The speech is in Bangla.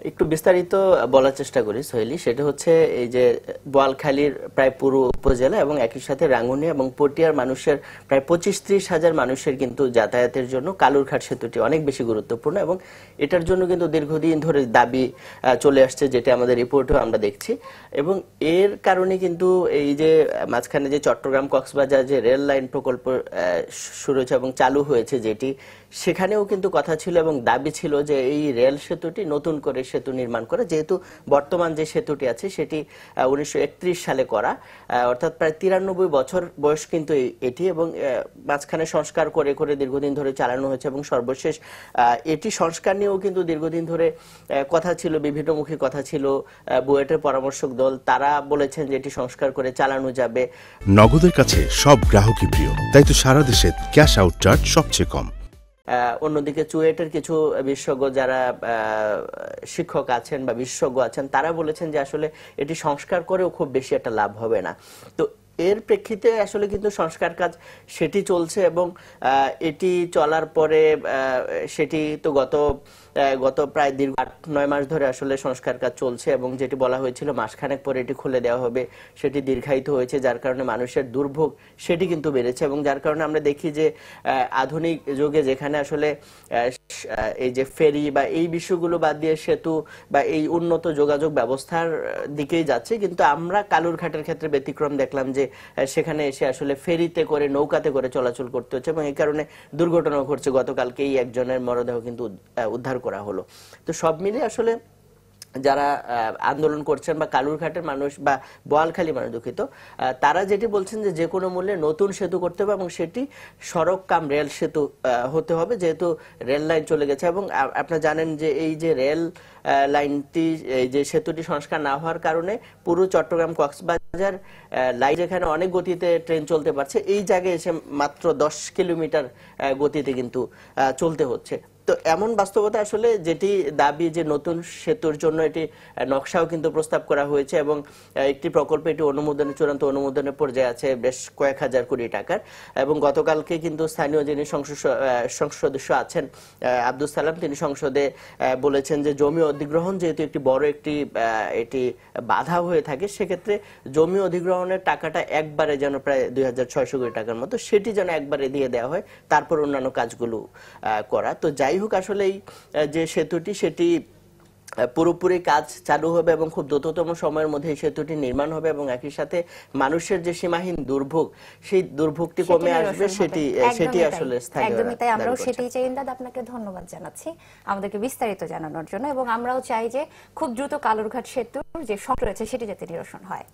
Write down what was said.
একটু বিস্তারিত বলার চেষ্টা করি সোহেলি। সেটা হচ্ছে এই যে বোয়ালখালীর প্রায় পুরো উপজেলা এবং একই সাথে রাঙ্গুনিয়া এবং পটিয়ার মানুষের প্রায় 25-30 হাজার মানুষের কিন্তু যাতায়াতের জন্য কালুরঘাট সেতুটি অনেক বেশি গুরুত্বপূর্ণ এবং এটার জন্য কিন্তু দীর্ঘদিন ধরে দাবি চলে আসছে, যেটা আমাদের রিপোর্টেও আমরা দেখছি। এবং এর কারণে কিন্তু এই যে মাঝখানে যে চট্টগ্রাম কক্সবাজার যে রেল লাইন প্রকল্প শুরু হয়েছে এবং চালু হয়েছে যেটি, সেখানেও কিন্তু কথা ছিল এবং দাবি ছিল যে এই রেল সেতুটি নতুন করে সেতু নির্মাণ করা, যেহেতু বর্তমান যে সেতুটি আছে সেটি 1931 সালে করা, অর্থাৎ প্রায় 93 বছর বয়স কিন্তু এটি, এবং মাঝখানে সংস্কার করে করে দীর্ঘদিন ধরে চালানো হয়েছে এবং সর্বশেষ এটি সংস্কার নিয়েও কিন্তু দীর্ঘদিন ধরে কথা ছিল, বিভিন্নমুখী কথা ছিল। বুয়েটের পরামর্শক দল তারা বলেছেন যে এটি সংস্কার করে চালানো যাবে। নগদের কাছে সব গ্রাহকই প্রিয়, তাই তো সারা দেশে ক্যাশ আউট চার্জ সবচেয়ে কম। অন্যদিকে চুয়েটের কিছু বিশেষজ্ঞ যারা শিক্ষক আছেন বা বিশেষজ্ঞ আছেন তারা বলেছেন যে আসলে এটি সংস্কার করেও খুব বেশি একটা লাভ হবে না। তো এর প্রেক্ষিতে আসলে কিন্তু সংস্কার কাজ সেটি চলছে এবং এটি চলার পরে সেটি তো গত প্রায় দীর্ঘ 8-9 মাস ধরে আসলে সংস্কার কাজ চলছে এবং যেটি বলা হয়েছিল মাসখানেক পরে এটি খুলে দেওয়া হবে, সেটি দীর্ঘায়িত হয়েছে, যার কারণে মানুষের দুর্ভোগ সেটি কিন্তু বেড়েছে। এবং যার কারণে আমরা দেখি যে আধুনিক যুগে যেখানে আসলে এই যে ফেরি বা এই বিষয়গুলো বাদ দিয়ে সেতু বা এই উন্নত যোগাযোগ ব্যবস্থার দিকেই যাচ্ছে, কিন্তু আমরা কালুরঘাটের ক্ষেত্রে ব্যতিক্রম দেখলাম যে সেখানে এসে আসলে ফেরিতে করে নৌকাতে করে চলাচল করতে হচ্ছে এবং এই কারণে দুর্ঘটনা ঘটছে। গতকালকেই একজনের মরদেহ কিন্তু উদ্ধার করা হলো। তো সব মিলে আসলে যারা আন্দোলন করছেন বা কালুরঘাটের মানুষ বা বোয়ালখালী মানুষ, দুঃখিত, তারা যেটি বলছেন যে যে কোনো মূল্যে নতুন সেতু করতে হবে এবং সেটি সড়ক কাম রেল সেতু হতে হবে, যেহেতু রেল লাইন চলে গেছে। এবং আপনারা জানেন যে এই যে রেল লাইনটি, এই যে সেতুটি সংস্কার না হওয়ার কারণে পুরো চট্টগ্রাম কক্সবাজার লাইন যেখানে অনেক গতিতে ট্রেন চলতে পারছে, এই জায়গায় এসে মাত্র 10 কিলোমিটার গতিতে কিন্তু চলতে হচ্ছে। তো এমন বাস্তবতা আসলে যেটি দাবি যে নতুন সেতুর জন্য এটি নকশাও কিন্তু প্রস্তাব করা হয়েছে এবং একটি প্রকল্প এটি চূড়ান্ত অনুমোদনের পর্যায়ে আছে বেশ কয়েক হাজার কোটি টাকার। এবং গতকালকে কিন্তু স্থানীয় যিনি সংসদ সদস্য আছেন আব্দুল সালাম, তিনি সংসদে বলেছেন যে জমি অধিগ্রহণ যেহেতু একটি বড় এটি বাধা হয়ে থাকে, সেক্ষেত্রে জমি অধিগ্রহণের টাকাটা একবারে যেন প্রায় 2600 কোটি টাকার মতো সেটি যেন একবারে দিয়ে দেওয়া হয়, তারপর অন্যান্য কাজগুলো করা। তো যাই হোক, আসলে যে সেতুটি সেটি পুরোপুরি কাজ চালু হবে এবং খুব দ্রুততম সময়ের মধ্যে এই সেতুটি নির্মাণ হবে এবং একই সাথে মানুষের যে সীমাহীন দুর্ভোগ, সেই দুর্ভোগটি কমে আসবে, সেটি আসলে স্থানীয়। একদমই তাই, আমরাও সেটাই চাই। ইমদাদ, আপনাকে ধন্যবাদ জানাচ্ছি আমাদেরকে বিস্তারিত জানানোর জন্য, এবং আমরাও চাই যে খুব দ্রুত কালুরঘাট সেতুর যে সংকট রয়েছে সেটি যাতে নিরসন হয়।